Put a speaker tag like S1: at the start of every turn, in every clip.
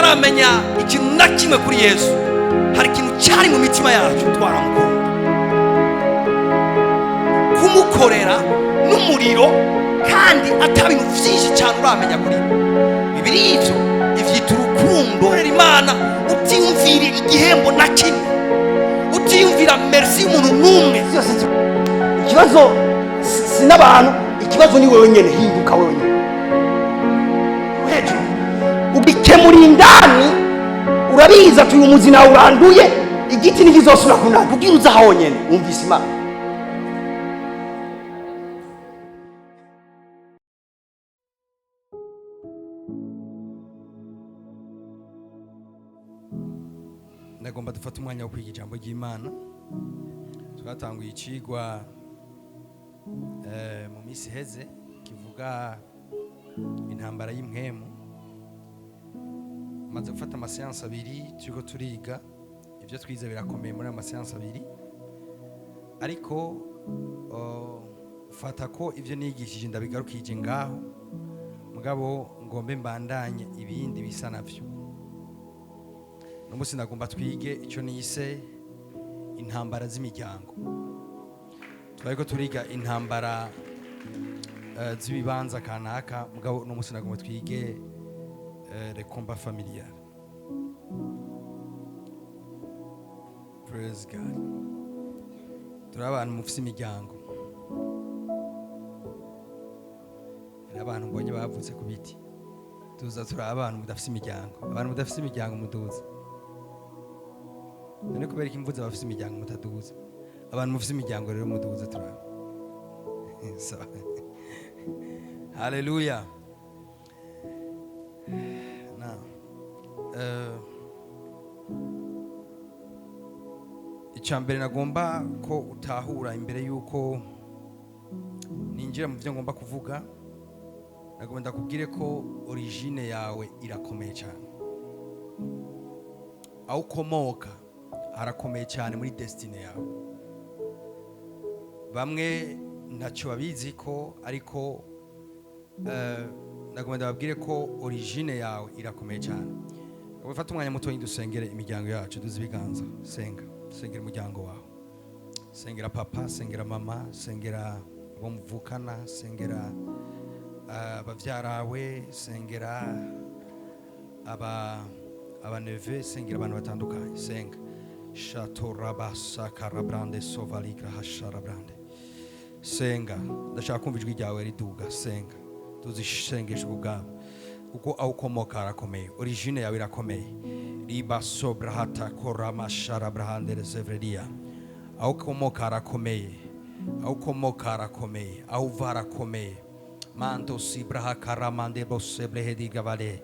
S1: tutaramenya ikintu na kimwe kuri Yesu, hari ikintu cyari mu mitima yacu twaramukunda. Kumukorera n'umuriro kandi atabintu byinshi cyane uramenya kuri Bibiri ivyo ivyita urukundo. Imana utiyumvira igihembo na kimwe, utiyumvira merci y'umuntu n'umwe.
S2: Ikibazo si n'abantu, ikibazo ni wewe nyene. Hinduka wewe nyene hejuru ubikemura indani. Urabiza ati uyu muzi nawe uranduye, igiti ntikizosubira kunana. Ubwira uza aho nyene wumvise Imana.
S1: Nagomba dufata umwanya wo kwiga ijambo ry'Imana. Twatanguye icigwa mu minsi heze kivuga intambara y'impwemu. Maze gufata amaseansi abiri turiko turiga ibyo twize birakomeye muri amaseansi abiri, ariko fata ko ibyo nigishije ndabigarukije ngaho, mugabo ngombe mbandanye ibindi bisa navyo. N'umunsi nagomba twige icyo nise intambara z'imiryango. Twariko turiga intambara z'ibibanza kanaka, mugabo n'umunsi nagomba twige les combats familiales. Praise God. Turi abantu mufise imiryango. Hari abantu mbonye bavutse ku biti. Tuza turi abantu mudafise imiryango. Abantu mudafise imiryango muduze. None kubera iki mvuze bafise imiryango mutaduze? Abantu mufise imiryango rero muduze turi. So, hallelujah. Icyambere nagomba ko utahura imbere yuko ninjira mu byo ngomba kuvuga, nagomba ndakubwire ko origine yawe irakomeye cyane. Aho ukomoka harakomeye cyane muri destiny yawe. Bamwe ntacyo babizi ko, ariko nagomba ndababwire ko origine yawe irakomeye cyane. Ufata umwanya muto dusengere imiryango yacu, duze ibiganza. Sengera umuryango wawe, sengera papa, sengera mama, sengera abo muvukana, sengera abavyarawe, sengera abaneve, sengera abantu batandukanye. Senga shatorabasa karabrande sovaligra hasharabrande. Senga, ndashaka kumva ijwi ryawe riduga. Senga, tuzisengesha ubwabo, kuko aho ukomoka harakomeye. Origine yawe irakomeye. Riba sobra hata korama sharabrande rezevredia. Aho ukomoka harakomeye, aho ukomoka harakomeye, aho uva harakomeye. Manto sibraha karamande boseblehedi gavale.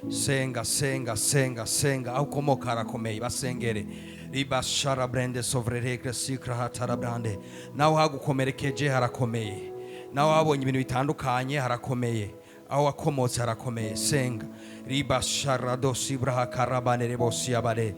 S1: Senga, senga, senga, senga, aho ukomoka harakomeye. Basengere riba sharabrande sovreregre sikra hatarabrande. Naho hagukomerekeje harakomeye, naho habonye ibintu bitandukanye harakomeye, aho wakomotse harakomeye. Senga riba sharado sibraha karabane rebosi abare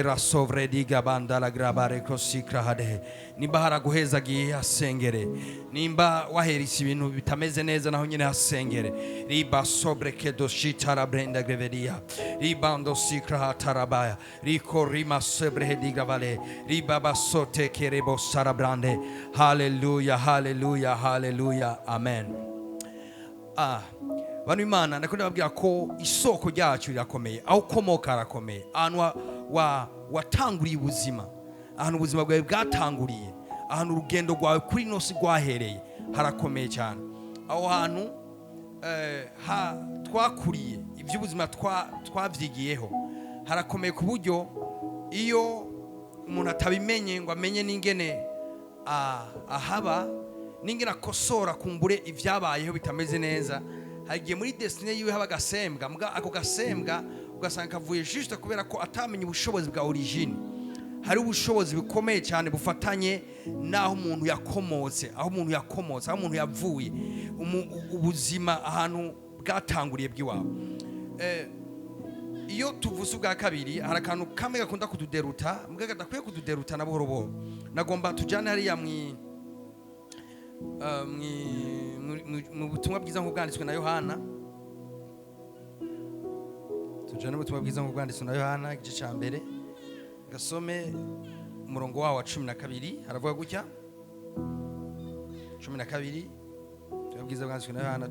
S1: rasovrediga bandala grabare kosikra hade. Nimba haraguhezagiye hasengere, nimba waherisi ibintu bitameze neza naho nyine hasengere. Riba sobrekedo shitara brenda grevedia ribando sikra hatarabaya riko rima sebrehediga vale riba basote kerebo sarabrande. Hallelujah, hallelujah, hallelujah, amen. Bano Imana ndakunda babwira ko isoko ryacu rirakomeye, aho ukomoka harakomeye. Ahantu watanguriye ubuzima, ahantu ubuzima bwawe bwatanguriye, ahantu urugendo rwawe kuri nosi rwahereye harakomeye cyane. Aho hantu twakuriye iby'ubuzima twavyigiyeho harakomeye, ku buryo iyo umuntu atabimenye ngo amenye n'ingene ahaba n'ingene akosora kumbure ibyabayeho bitameze neza, hagiye muri destiny yiwe haba gasembwa. Mbwa ako gasembwa ugasanga kavuye juste kubera ko atamenye ubushobozi bwa origine. Hari ubushobozi bukomeye cyane bufatanye naho umuntu yakomotse, aho umuntu yakomotse, aho umuntu yavuye, ubuzima ahantu bwatanguriye bw'iwawe. Iyo tuvuze ubwa kabiri hari akantu kamwe gakunda kutuderuta, mbwa gadakwiye kutuderuta na buhoro buhoro. Nagomba tujane hariya mu butumwa bwiza nk'ubwanditswe na Yohana. tujane ubutumwa bwiza mu bwanditswe na Yohana igice cya mbere gasome umurongo wawo wa 12 haravuga gutya 12 tubabwiza bwanditswe na Yohana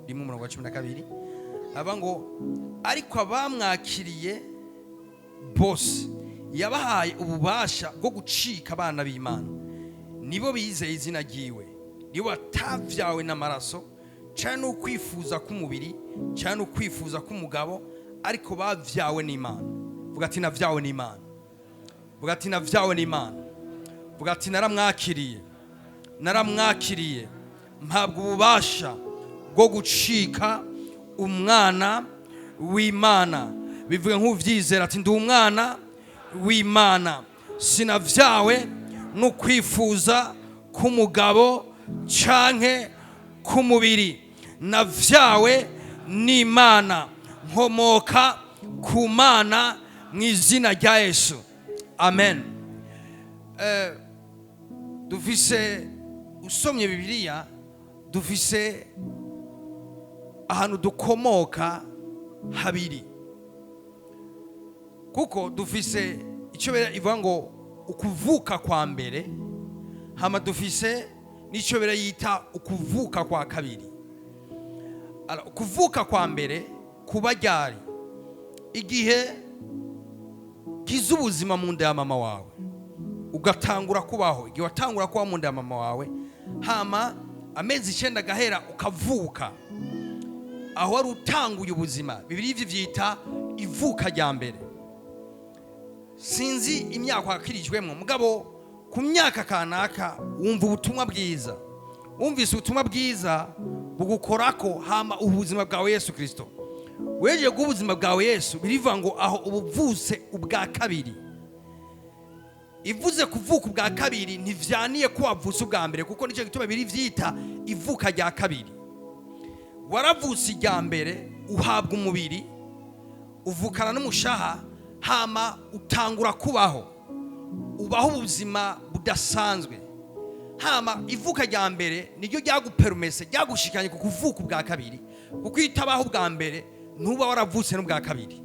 S1: rimwe umurongo wa 12 aba ngo ariko abamwakiriye bose yabahaye ububasha bwo gucika abana b'Imana nibo bizeye izina ryiwe nibo batavyawe n'amaraso cyane ukwifuza k'umubiri cyane ukwifuza k'umugabo ariko bavyawe n'Imana. Vuga ati navyawe n'Imana. Vuga ati navyawe n'Imana. Vuga ati naramwakiriye mpabwa ububasha bwo gucika umwana w'Imana. Bivuga nk'uvyizera ati ndi umwana w'Imana, sinavyawe no kwifuza k'umugabo canke k'umubiri, navyawe n'Imana, nkomoka ku Mana mu izina rya Yesu, amen. Dufise usomye Bibiliya, dufise ahantu dukomoka habiri, kuko dufise icyo ivuga ngo ukuvuka kwa mbere, hama dufise n'icyo yita ukuvuka kwa kabiri. Ukuvuka kwa mbere kuba ryari igihe kiza ubuzima mu nda ya mama wawe ugatangura kubaho, igihe watangura kuba mu nda ya mama wawe hama amezi 9 gahera ukavuka, aho wari utanguye ubuzima. Bibiri ivyo vyita ivuka rya mbere. Sinzi imyaka wakirijwemo, mugabo ku myaka kanaka wumva ubutumwa bwiza, wumvise ubutumwa bwiza bugukorako, hama ubuzima bwawe Yesu Kristo weje ubuzima bwawe Yesu, birivuga ngo aho ubuvuse ubwa kabiri. Ivuze kuvuka ubwa kabiri ntivyaniye ko wavuse ubwa mbere, kuko nico gituma biri vyita ivuka rya kabiri. Waravuse irya mbere uhabwa umubiri, uvukana n'umushaha, hama utangura kubaho, ubaho ubuzima budasanzwe. Hama ivuka rya mbere niryo ryaguperumese, ryagushikanye ku kuvuka ubwa kabiri, kuko itabaho ubwa mbere ntuba waravutse n'ubwa kabiri.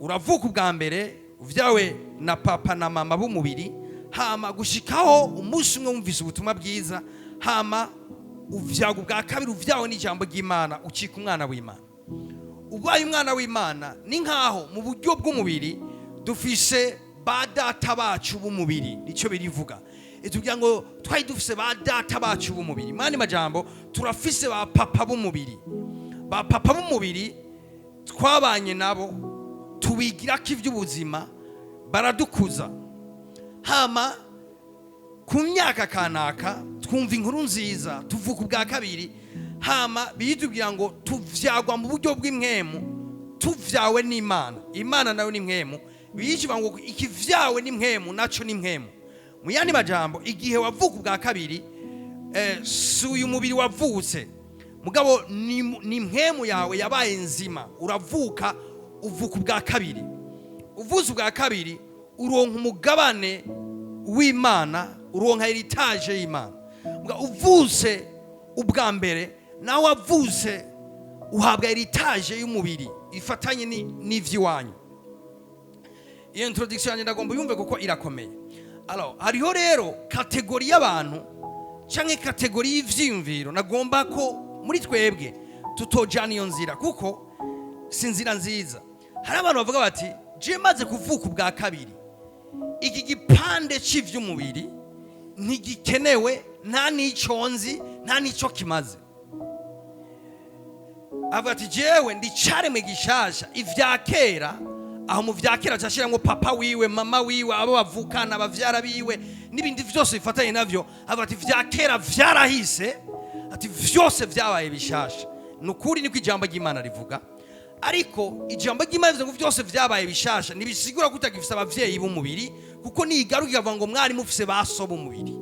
S1: Uravuka ubwa mbere uvyawe na papa na mama b'umubiri, hama gushikaho umunsi umwe wumvise ubutumwa bwiza, hama uvyaga ubwa kabiri uvyawe n'ijambo ry'Imana, ucika umwana w'Imana. Ubaye umwana w'Imana ni nkaho mu buryo bw'umubiri dufise ba data bacu b'umubiri, nico birivuga. Tugira ngo twari dufise ba data bacu b'umubiri, mani majambo turafise ba papa b'umubiri. Ba papa b'umubiri twabanye nabo, tubigira ko ivy'ubuzima, baradukuza. Hama ku myaka kanaka twumva inkuru nziza, tuvuka ubwa kabiri, hama biyitubwira ngo tuvyagwa mu buryo bw'imwemu, tuvyawe n'Imana. Imana nayo ni mwemu, biyivuga ngo ikivyawe n'imwemu naco ni mwemu. Mu yandi majambo igihe wavuka ubwa kabiri, si uyu mubiri wavutse, mugabo ni mwemu yawe yabaye nzima, uravuka, uvuka ubwa kabiri. Uvuze ubwa kabiri uronka umugabane w'Imana, uronka heritage y'Imana. Uvuse ubwa mbere nawe wavuse uhabwa heritage y'umubiri ifatanye n'ivy'iwanyu. Iyo introduction yanjye ndagomba yumve kuko irakomeye. Alors hariho rero kategori y'abantu canke kategori y'ivyiyumviro nagomba ko muri twebwe tutojana iyo nzira, kuko si nzira nziza. Hari abantu bavuga bati je maze kuvuka ubwa kabiri, iki gipande c'ivy'umubiri ntigikenewe, nta nico nzi, nta nico kimaze. Avuga ati jewe ndicaremwe gishasha, ivya kera, aho mu vya kera cyashiramwo papa wiwe, mama wiwe, abo bavukana, abavyara biwe n'ibindi vyose bifatanye navyo. Avuga ati vya kera vyarahise, ati vyose vyabaye bishasha. Nukuri niko ijambo ry'Imana rivuga, ariko ijambo ry'Imana rivuga ngo vyose vyabaye bishasha nibisigura ko utagifise abavyeyi b'umubiri, kuko nigaruka avuga ngo mwari mufise baso b'umubiri.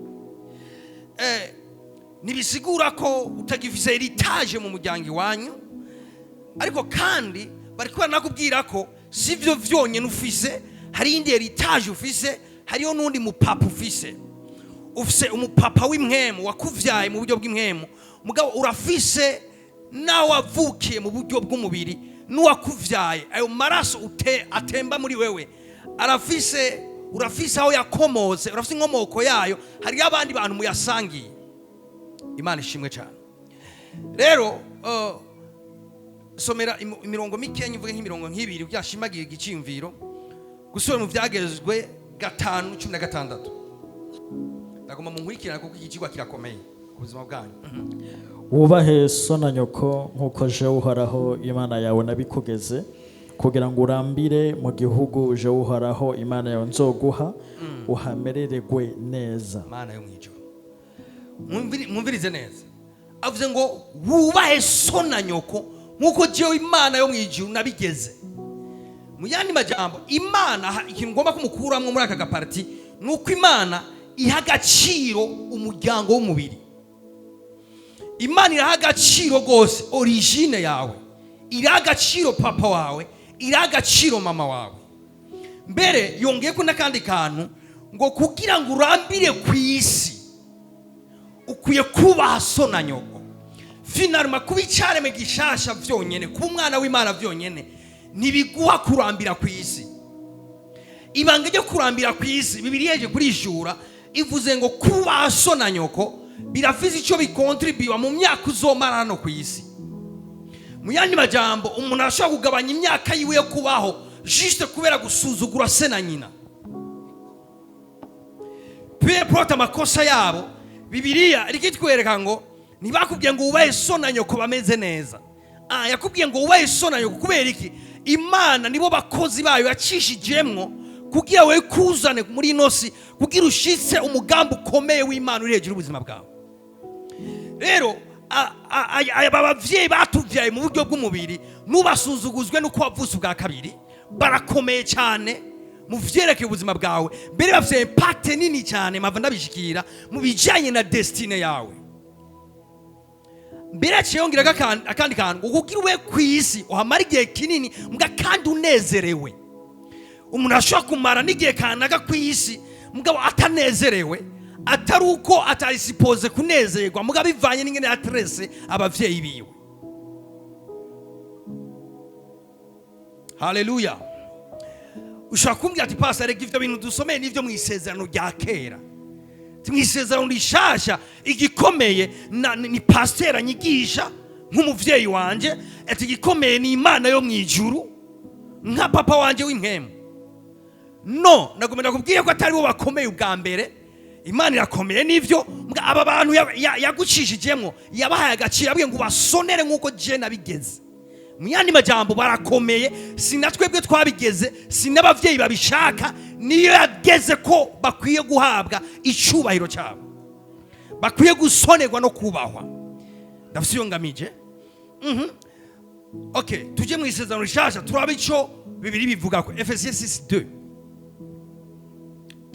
S1: Nibisigura ko utagifise heritage mu muryango iwanyu, ariko kandi bari kuba nakubwira ko sivyo vyonyene ufise, hari indi heritage ufise, hariyo n'undi mupapa ufise. Ufise umupapa w'imwemu wakuvyaye mu buryo bw'imwemu, mugabo urafise nawe wavukiye mu buryo bw'umubiri, n'uwakuvyaye, ayo maraso atemba muri wewe urafise aho yakomotse, urafise inkomoko yayo, hari abandi bantu muyasangiye. Imana ishimwe cyane. Rero somera imirongo mikenya, mvuge nk'imirongo nk'ibiri byashimagiye igiciyumviro, gusubira mu Vyagezwe 5:16. Ndagomba munkurikirana kuko iki kigwa kirakomeye ku buzima bwanyu.
S3: Wubahe so na nyoko nk'uko jewe Uhoraho Imana yawe nabikugeze, kugira ngo urambire mu gihugu uje Uhoraho Imana yawe nzoguha, uhamerererwe neza.
S1: Mana yo mwijuru, mwumvirize neza, avuze ngo wubahe so na nyoko nk'uko jewe Imana yo mwijuru nabigeze. Mu yandi majambo, Imana ikintu ngomba kumukuramwo muri aka gaparti nuko Imana iha agaciro umuryango w'umubiri. Imana iraha agaciro gose origine yawe, iraha agaciro papa wawe, iraha agaciro mama wawe. Mbere yongeyeko n'akandi kantu ngo kugira ngo urambire ku isi ukwiye kubaha so na nyoko. Finalma kuba icareme gishasha vyonyene, kuba umwana w'Imana vyonyene ntibiguha kurambira ku isi. Ibanga ryo kurambira ku isi Bibiliya yeje kurishura ivuze ngo kubaha so na nyoko birafise ico bikontribuwa mu myaka uzomara hano ku isi. Mu yandi majambo, umuntu ashobora kugabanya imyaka yiwe yo kubaho juste kubera gusuzugura se na nyina. Peu importe amakosa yabo, Bibiliya rikitwereka ngo ntibakubwiye ngo ubahe so na nyoko bameze neza. Yakubwiye ngo ubahe so na nyoko kubera iki? Imana nibo bakozi bayo yacishijemwo kugira we kuzane muri inosi, kugira ushitse umugambi ukomeye w'Imana uri hejuru ubuzima bwawe. Rero aba bavyeyi batuvyaye mu buryo bw'umubiri nubasuzuguzwe nuko wavutse ubwa kabiri, barakomeye cyane mu vyerekeye ubuzima bwawe, mbere bafite impact nini cyane mava ndabishikira mu bijanye na destiny yawe. Mbere cyongera akandi kantu kugira ube ku isi uhamara igihe kinini mbwa kandi unezerewe. Umuntu ashobora kumara n'igihe kanaka ku isi mugabo atanezerewe, atari uko atarisipoze kunezerwa, mugabo bivanye n'ingene yatrese abavyeyi biwe. Haleluya. Ushaka kumbwira ati pastor ivyo bintu dusomeye n'ivyo mu isezerano rya kera. Mu isezerano rishasha igikomeye ni pastor anyigisha nk'umuvyeyi wanje, ati igikomeye ni Imana yo mwijuru nka papa wanje w'impemu. No, nagomba kubwira ko atari bo bakomeye ubwa mbere. Imana irakomeye n'ivyo, aba bantu yagucishijemwo yabahaye agaciro, abwiye ngo basonere nk'uko je nabigeze. Mu yandi majambo barakomeye, sinatwebwe twabigeze, sinabavyeyi babishaka, niyo yageze ko bakwiye guhabwa icubahiro cyabo, bakwiye gusonerwa no kubahwa. Ndafise iyo ngamije. Okay, tuje mu isezerano rishasha turabe ico Bibiri bivuga ko Efesiens 6:2.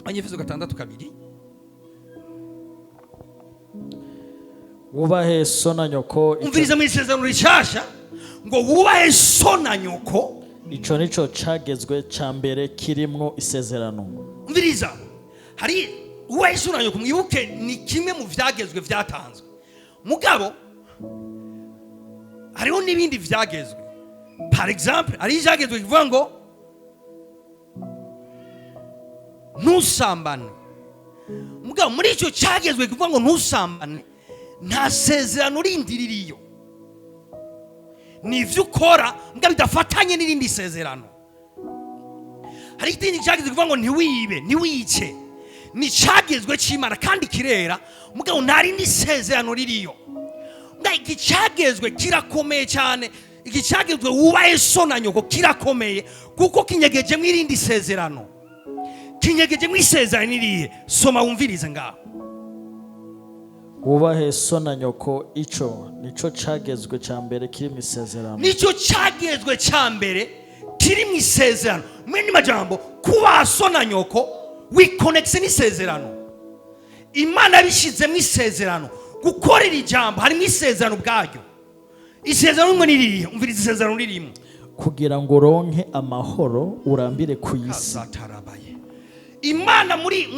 S1: Efeso 6:2.
S3: Wubahe so na nyoko.
S1: Umviriza mu isezerano rishasha ngo wubahe so na nyoko.
S3: Ico nico cagezwe ca mbere kirimwo isezerano.
S1: Umviriza, hari wubahe so na nyoko, mwibuke ni kimwe mu vyagezwe vyatanzwe. Mugabo hariho n'ibindi vyagezwe. Par exemple, hari ivyagezwe kivuga ngo ntusambane. Mugabo muri ico cagezwe kivuga ngo ntusambane, nta sezerano rindi ririyo. Ni ivyo ukora mbwa bidafatanye n'irindi sezerano. Hari ikindi cagezwe kivuga ngo ntiwibe, ntiwice. Ni cagezwe c'Imana kandi kirera, mugabo nta rindi sezerano ririyo. Iki cagezwe kirakomeye cyane. Iki cagezwe wubahe so na nyoko kirakomeye kuko kinyegeje mu irindi sezerano. Kinyegeje mu isezerano irihe? Soma wumvirize ngaho.
S3: Wubahe so na nyoko, ico nico cagezwe ca mbere kiri mu isezerano.
S1: Nico cagezwe ca mbere kiri mu isezerano. Mwene majambo kuba so na nyoko wiconnecte n'isezerano. Imana bishize mu isezerano. Gukorera ijambo hari mu isezerano bwaryo. Isezerano rimwe niriye, umviriza isezerano ririmo.
S3: Kugira ngo ronke amahoro urambire ku isi.
S1: Imana muri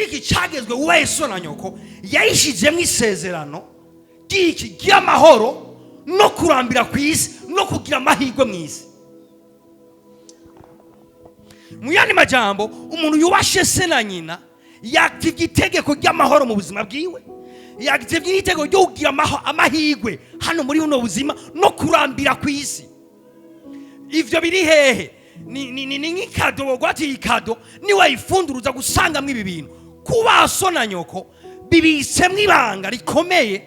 S1: iki cagezwe wubahe so na nyoko yayishije mu isezerano ry'iki ry'amahoro no kurambira ku isi no kugira amahirwe mu isi. Mu yandi majambo, umuntu yubashe se na nyina yaktivye itegeko ry'amahoro mu buzima bwiwe, yaktivye itegeko ryo kugira amahirwe hano muri buno buzima no kurambira ku isi. Ivyo biri hehe? Ni nk'ikado gwati ikado ni wayifunduruza gusangamwo ibi bintu. Kuba so na nyoko bibisemwo ibanga rikomeye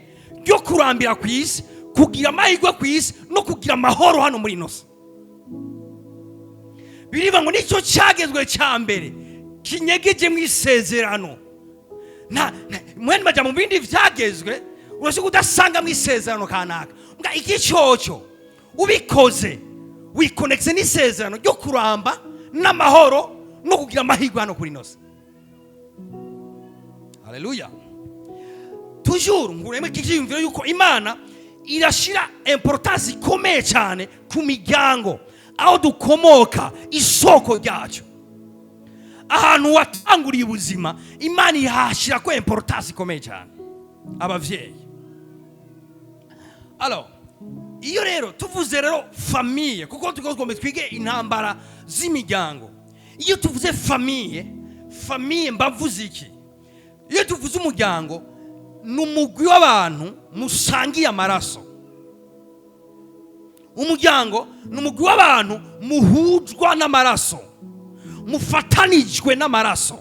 S1: ryo kurambira ku isi, kugira amahirwe ku isi no kugira amahoro hano muri ino si. Biriva ngo nicyo cyagezwe cya mbere kinyegeje mu isezerano. Mwene majya mu bindi vyagezwe urashobora kudasanga mu isezerano kanaka. Mbwa iki cyoco ubikoze wikonekse n'isezerano ryo kuramba n'amahoro no kugira amahirwe hano kuri ino si. Haleluya. Toujours ngureme kikiyumvira yuko Imana irashira importance ikomeye cyane ku miryango aho dukomoka, isoko ryacu, ahantu watanguriye ubuzima. Imana ihashira ko importance ikomeye cyane abavyeyi. Alors iyo rero tuvuze rero famille, kuko tugomba twige intambara z'imiryango. Iyo tuvuze famille mbavuze iki? Iyo tuvuze umuryango n'umugwi w'abantu musangiye amaraso. Umuryango n'umugwi w'abantu muhujwa n'amaraso, mufatanijwe n'amaraso.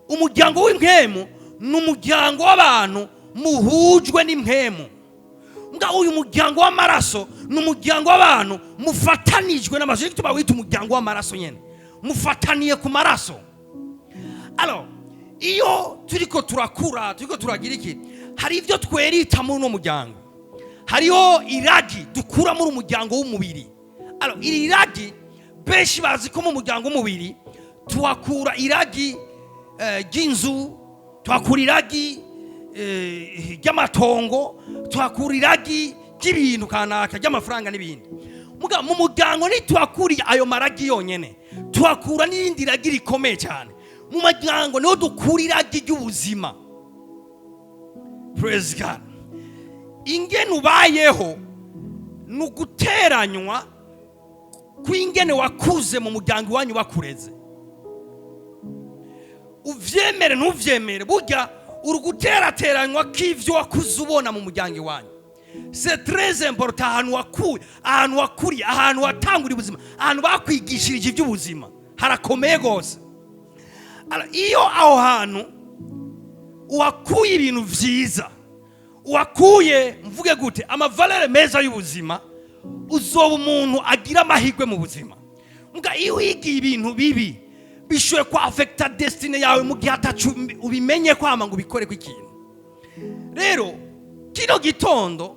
S1: Umuryango w'impemu n'umuryango w'abantu muhujwe n'impemu. Nga uyu muryango w'amaraso n'umuryango w'abantu mufatanijwe n'amaraso. Tuba wita umuryango w'amaraso nyene, mufataniye ku maraso. Alors iyo turiko turakura, turiko turagira iki, hari ivyo twerita muri no muryango. Hariho iragi dukura muri umuryango w'umubiri. Alors iri iragi benshi bazi ko mu muryango w'umubiri tuhakura iragi ry'inzu, tuhakura iragi ry'amatongo, tuhakura iragi ry'ibintu kanaka, ry'amafaranga n'ibindi. Muga mu muryango ntituhakuriye ayo maragi yonyene, tuhakura n'irindi ragi rikomeye cyane. Mu muryango niho dukura iragi ry'ubuzima. Praise God. Ingene ubayeho nuguteranywa kw'ingene wakuze mu muryango wanyu bakureze. Uvyemere ntuvyemere, burya uruguterateranywa k'ivyo wakuze ubona mu muryango wanyu. C'est très important. Ahantu wakuriye, ahantu watanguriye ubuzima, ahantu bakwigishirije iby'ubuzima harakomeye gose. Iyo aho hantu uhakuye ibintu vyiza, uhakuye mvuge gute amavalere meza y'ubuzima, uzoba umuntu agira amahirwe mu buzima. Mbwa iyo wigiye ibintu bibi bishoye kwa affecta destiny yawe mu gihe atacu ubimenye kwama ngo ubikore kw'ikintu. Rero kino gitondo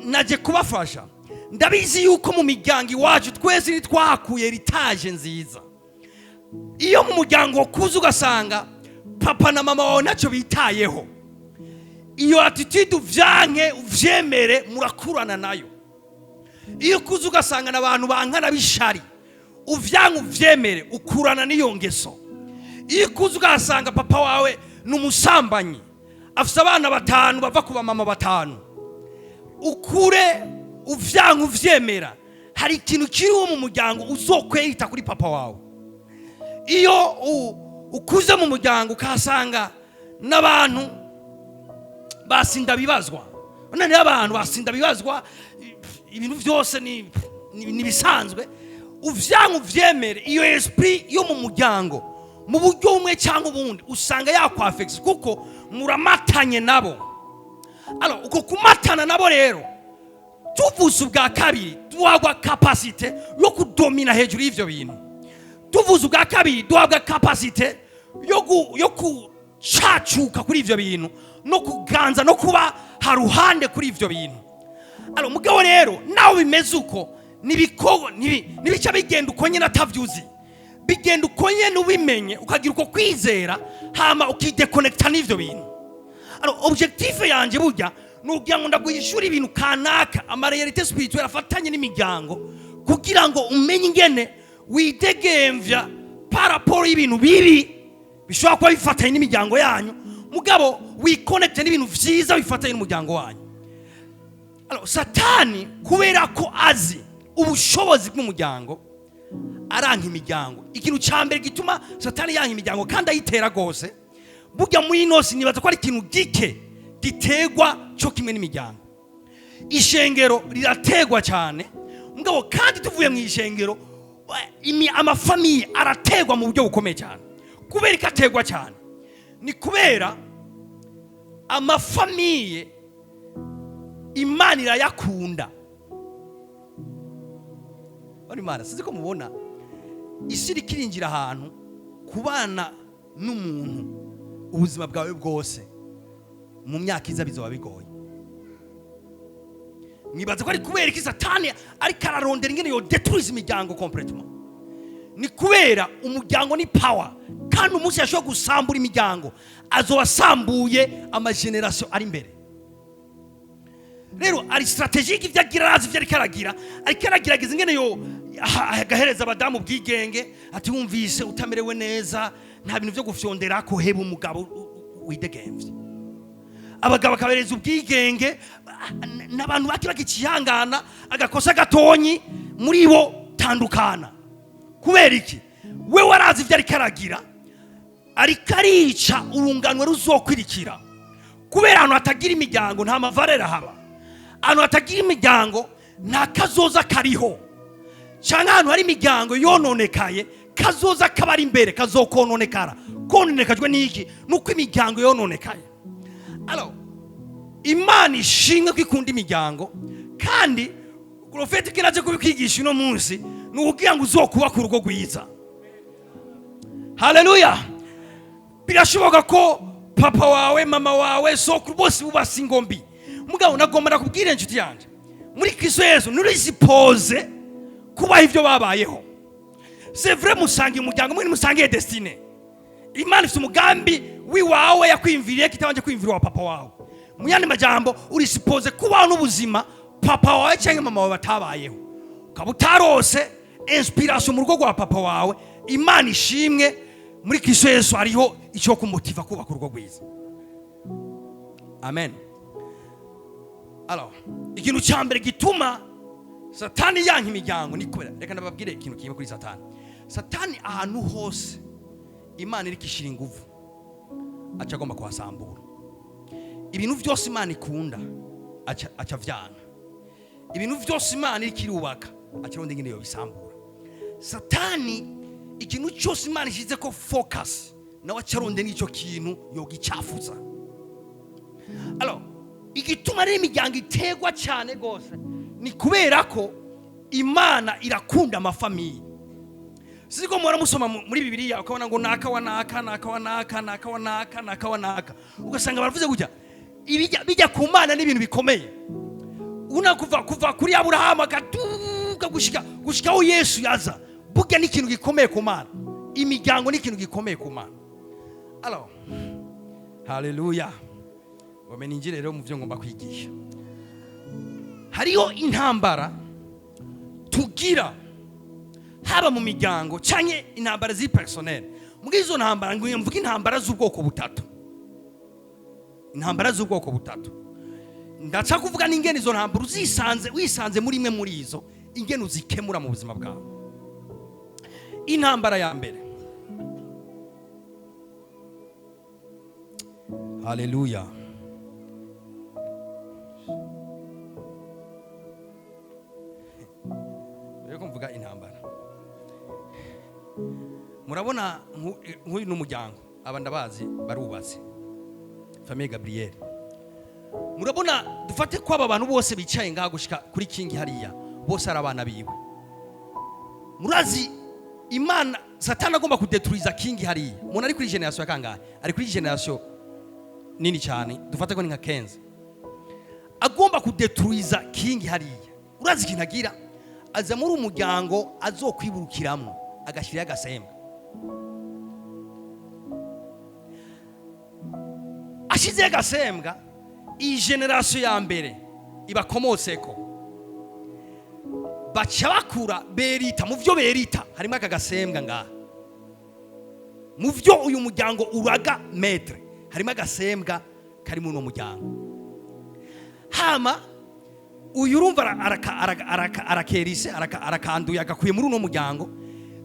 S1: naje kubafasha. Ndabizi yuko mu miryango iwacu twese nitwahakuye ritaje nziza. Iyo mu muryango kuza ugasanga papa na mama wawe ntacyo bitayeho, iyo attitude uvyanke uvyemere murakurana nayo. Iyo kuza ugasanga n'abantu bankana bishari, uvyanke uvyemere ukurana n'iyo ngeso. Iyo kuza ugasanga papa wawe n'umusambanyi, afise abana 5 bava ku mama 5, ukure uvyanke uvyemera, hari ikintu kiri mu muryango uzokweyita kuri papa wawe. Iyo ukuze mu muryango ukasanga n'abantu basinda bibazwa, none abantu basinda bibazwa, ibintu byose ni bisanzwe, uvyanke uvyemere. Iyo esprit yo mu muryango mu buryo umwe cyangwa ubundi usanga yakwafex kuko muramatanye nabo. Alors uko kumatana nabo rero tuvuze ubwa kabiri duhabwa capacité yo kudomina hejuru y'ivyo bintu. Tuvuze ubwa kabiri duhabwa capacité yo kucacuka kuri ivyo bintu no kuganza no kuba haruhande kuri ivyo bintu. Alors mugabo rero nawe bimeze uko nibica bigenda uko nyene atavyuzi, bigenda uko nyene ubimenye ukagira uko kwizera hama ukideconnecta n'ivyo bintu. Alors objectif yanje burya nugira ngo ndagwishura ibintu kanaka, amarealite spirituelle afatanye n'imiryango kugira ngo umenye ingene widegemvya par rapport y'ibintu bibi bishobora kuba bifatanye n'imiryango yanyu, mugabo wiconnecte n'ibintu vyiza bifatanye n'umuryango wanyu. Satani kubera ko azi ubushobozi bw'umuryango aranka imiryango. Ikintu cya mbere gituma Satani yanka imiryango kandi ayitera gose, burya muri inosi nibaza ko ari ikintu gike gitegwa cyo kimwe n'imiryango. Ishengero rirategwa cyane, mugabo kandi tuvuye mu ishengero amafamiye arategwa mu buryo bukomeye cyane. Kubera ikategwa cyane ni kubera amafamiye Imana irayakunda. Bari Imana sizi ko mubona isi rikiringira ahantu kubana n'umuntu ubuzima bwawe bwose mu myaka iza bizoba bigoye. Nibaza ko ari kubera iki Satani ariko ararondera ingene yo detruise imiryango complètement. Ni kubera umuryango ni power, kandi umunsi yashobora gusambura imiryango azoba asambuye amageneration ari imbere. Rero ari strategique ivyo agira, arazi ivyo ariko aragerageza ingene yo agahereza abadamu bwigenge, ati wumvise utamerewe neza nta bintu vyo gufyondera ko heba umugabo widegemvye. Abagabo akabereza ubwigenge n'abantu baki bagicihangana, agakosa gatonyi muri bo tandukana. Kubera iki? We warazi ivyo ariko aragira, ariko arica urunganwe ruzokwirikira. Kubera ahantu hatagira imiryango nta mavarera haba, ahantu hatagira imiryango nta kazoza kariho. Cyangwa ahantu hari imiryango yononekaye, kazoza kabari imbere kazokononekara. Kononekajwe n'iki? Nuko imiryango yononekaye. Alors, Imana ishinga kwikunda imiryango, kandi profeti kinaje kubikwigisha uno munsi nukugira ngo uzokuba ku rugo rwiza. Haleluya! Birashoboka ko papa wawe, mama wawe, sokuru bose bubasi ingombi. Mugabo nagomba nakubwira inshuti yanje, muri Kristo Yesu nurisipoze kuba ivyo babayeho. C'est vrai musangiye umuryango, mwe musangiye destine. Imana ifite umugambi wiwawe yakwimviriye kitabanje kwimvira wa papa wawe. Muyandi majambo urisipoze kuba n'ubuzima papa wawe cyangwa mama wawe batabayeho. Kabutarose inspiration mu rugo rwa papa wawe, Imana ishimwe muri Kristo Yesu hariho icyo kumutiva kuba ku rugo rwiza. Amen. Alors, ikintu cya mbere gituma Satani yanka imiryango ni kubera, reka nababwire ikintu kimwe kuri Satani. Satani ahantu hose Imana iri kishira inguvu aca agomba kuhasambura. Ibintu byose Imana ikunda aca vyanga. Ibintu byose Imana iri kirubaka aca ronde ngene yo bisambura. Satani ikintu cyose Imana ishize ko focus nawe aca ronde n'icyo kintu yo gicafuza. Alors, igituma rero imiryango itegwa cyane gose ni kubera ko Imana irakunda amafamiye. Siko mwara musoma muri Bibiliya ukabona ngo naka wa naka, naka wa naka, naka wa naka, naka wa naka, ugasanga baravuze gutya bijya ku Mana n'ibintu bikomeye. Kuva kuri Aburahamu akatuka gushika aho Yesu yaza, burya ni ikintu gikomeye ku Mana. Imiryango ni ikintu gikomeye ku Mana. Alors, haleluya. Wameninjire rero mu byo ngomba kwigisha. Hariho intambara tugira haba mu miryango cyanye intambara zi personnel. Mugizo ntambara ngo mvuga intambara z'ubwoko butatu. Intambara z'ubwoko butatu. Ndaca kuvuga n'ingene izo ntambara wisanze muri imwe muri izo ingene uzikemura mu buzima bwawe. Intambara ya mbere. Haleluya. Mvuga intambara. Murabona nk'uyu n'umuryango, abandi bazi barubatse. Famille Gabriel. Murabona dufate ko aba bantu bose bicaye ngaha gushika kuri kingi hariya, bose ari abana biwe. Murazi Imana Satani agomba kudetruiza kingi hariya. Umuntu ari kuri generation kangahe? Ari kuri generation nini cyane. Dufate ko ni nka 15. Agomba kudetruiza kingi hariya. Urazi kinagira aza muri umuryango azokwiburukiramo agashira agasembwa. Ashize agasembwa, iyi generation ya mbere ibakomoseko baca bakura berita, mu byo berita harimo aka gasembwa ngaha. Mu byo uyu muryango uraga metre harimo agasembwa kari mu no muryango. Hama uyu urumva arakerise arakanduye agakuye muri uno muryango,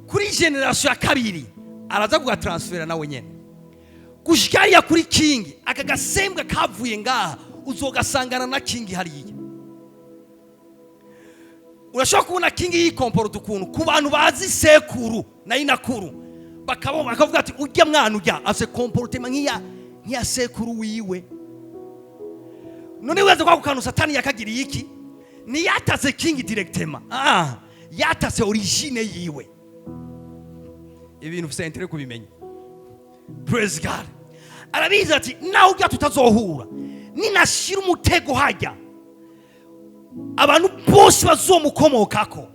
S1: kuri generation ya kabiri araza kugatransfera nawe nyene gushikariya kuri kingi. Aka gasembwa kavuye ngaha uzogasangana na kingi hariya. Urashobora kubona kingi yikomporta ukuntu ku bantu bazi sekuru na inakuru, bakavuga ati ujya mwana ujya afise comportement nk'iya sekuru wiwe. None weze kwa kukanu Satani yakagiriye iki? Ni yatase kingi directement, yatase origine yiwe. Ibintu bisentere kubimenya. Praise God. Arabiza ati nawe ujya tutazohura, ninashira umutego hajya, abantu bose bazomukomokako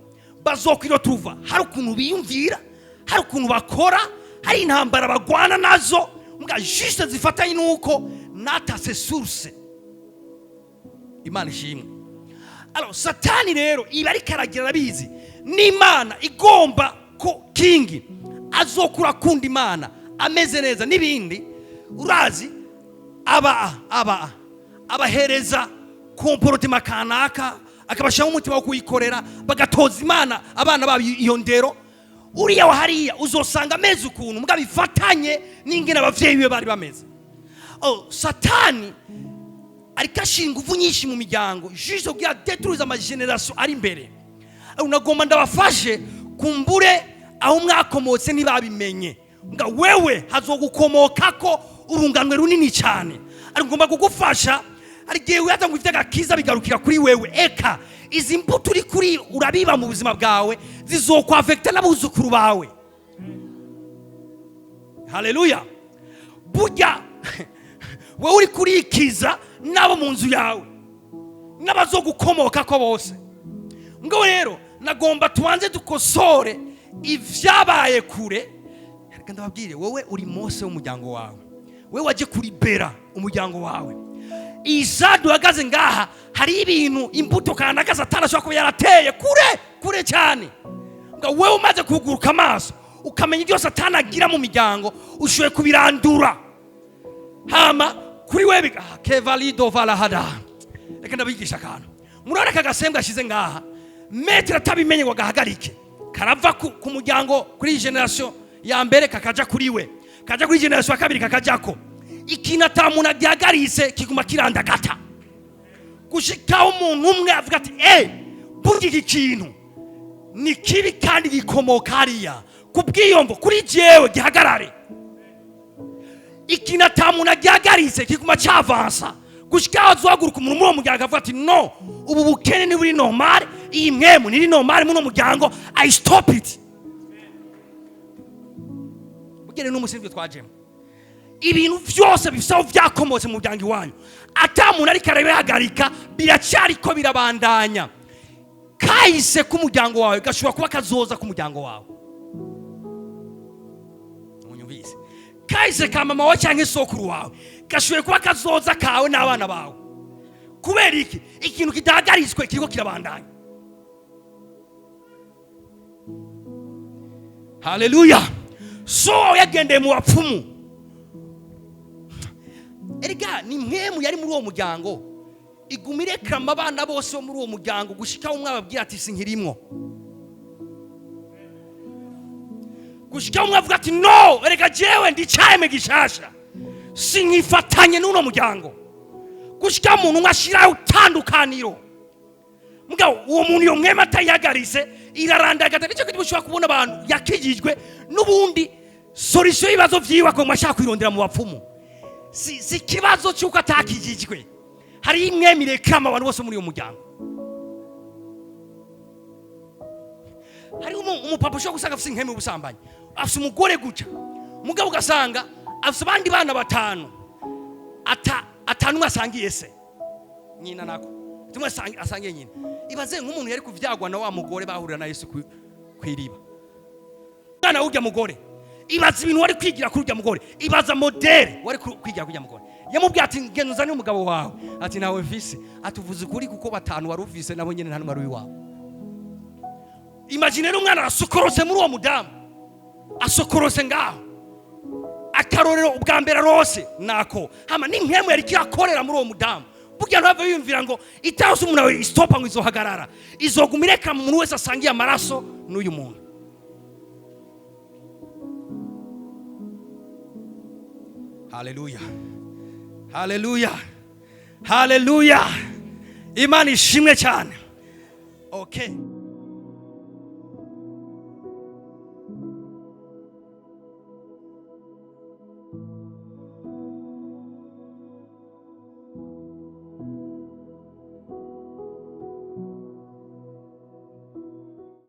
S1: bazokwira tuva, hari ukuntu biyumvira, hari ukuntu bakora, hari intambara bagwana nazo, mbwa juste zifatanye nuko natase source. Imana ishimwe. Alors Satani rero iba ari karagira abizi n'Imana igomba ko kingi azokura kundi Imana ameze neza n'ibindi. Urazi abahereza comportement kanaka, akabashamo umutima wo kuyikorera, bagatoza Imana abana babo iyo ndero. Uriya wa hariya uzosanga ameze ukuntu mbwa bifatanye n'ingene abavyeyi be bari bameze. Satani ariko ashinga ingufu nyinshi mu miryango juste kugira détruire ama generation ari imbere. Unagomba ndabafashe kumbure aho mwakomotse ntibabimenye, mbwa wewe hazogukomokako urunganwe runini cyane. Arigomba kugufasha, arigiye uyata ngo ifite agakiza bigarukira kuri wewe. Eka izi mbuto uri kuri urabiba mu buzima bwawe zizokwafecta n'abuzukuru bawe. Haleluya. Burya wewe uri kurikiza nabo mu nzu yawe n'abazogukomoka ko bose. Ngo rero nagomba tubanze dukosore ivyabaye kure. Reka ndababwire, wewe uri Mose w'umuryango wawe, wewe waje kuribera umuryango wawe. Izadu hagaze ngaha hari ibintu imbuto kanaka Satani ashobora kuba yarateye kure cyane. Ngo wewe umaze kuguruka amaso ukamenya ibyo Satani agira mu miryango, ushoboye kubirandura. Hama kuri wewe kevalido valahada. Reka ndabigisha akantu. Murabona kagasembwa ashize ngaha, metre atabimenye ngo gahagarike, karava ku muryango kuri generation ya mbere kakaja kuri we, kaja kuri generation ya kabiri kakajako. Ikintu atamuntu agihagarise kiguma kirandagata gushika umuntu umwe avuga ati burya iki kintu ni kibi kandi gikomoka hariya kubwiyombo kuri jewe gihagarare. Ikintu atamuntu agihagarise kiguma cyavansa gushika azohaguruka umuntu mu muryango avuga ati no, ubu bukene ni buri normal, iyi mwemu ni normal mu muryango, I stop it. Bugene n'umusinzwe twajemo ibintu byose bisaho byakomotse mu muryango wanyu, atamuntu ari karabihagarika biracyariko birabandanya. Kahise ku muryango wawe gashobora kuba kazoza ku muryango wawe. Unyumvise? Kahise ka mama wawe cyangwa sokuru wawe gashoboye kuba kazoza kawe n'abana bawe. Kubera iki? Ikintu kidahagarizwe kiriko kirabandanya. Haleluya. So yagendeye mu bapfumu. Erega ni mwemu yari muri uwo muryango igumire kama abana bose bo muri uwo muryango gushika umwe ababwira ati sinkirimwo, gushika umwe avuga ati no, erega jewe ndi cyame gishasha sinkifatanye n'uno muryango, gushika umuntu mwashira utandukaniro. Mugabo uwo muntu yo mwema atayagarise irarandagata. Nicyo kintu ushobora kubona abantu yakijijwe n'ubundi solution y'ibibazo vyiwa ko mwashaka kwirondera mu bapfumu. Si kibazo cyuko atakijijwe, hari imwemire kama abantu bose muri uwo muryango. Hari umupapa ushobora gusanga afite inkemi ubusambanyi, afite umugore guca, mugabo ugasanga afite abandi bana batanu, atanu asangiye se nyina nako tumwe asangiye nyina. Ibaze nk'umuntu yari kuvyagwa na wa mugore bahurira na Yesu kwiriba, mwana ujya mugore ibaza ibintu wari kwigira kuri ujya mugore, ibaza modere wari kwigira kuri ujya mugore. Yamubwiye ati ngeno uzane umugabo wawe, ati nawe mfise, atuvuze kuri kuko batanu wari ufise nabo nyene nta numwe wawe. Imagine n'umwana asokorose muri uwo mudamu, asokorose ngaho akarorero ubwa mbere rose nako hama n'impemu yari kirakorera muri uwo mudamu burya ntava yumvira ngo itazi umuntu wawe istopa ngo izohagarara, izoguma ireka mu muntu wese asangiye amaraso n'uyu muntu. Haleluya, haleluya, haleluya, Imana ishimwe cyane. Okay.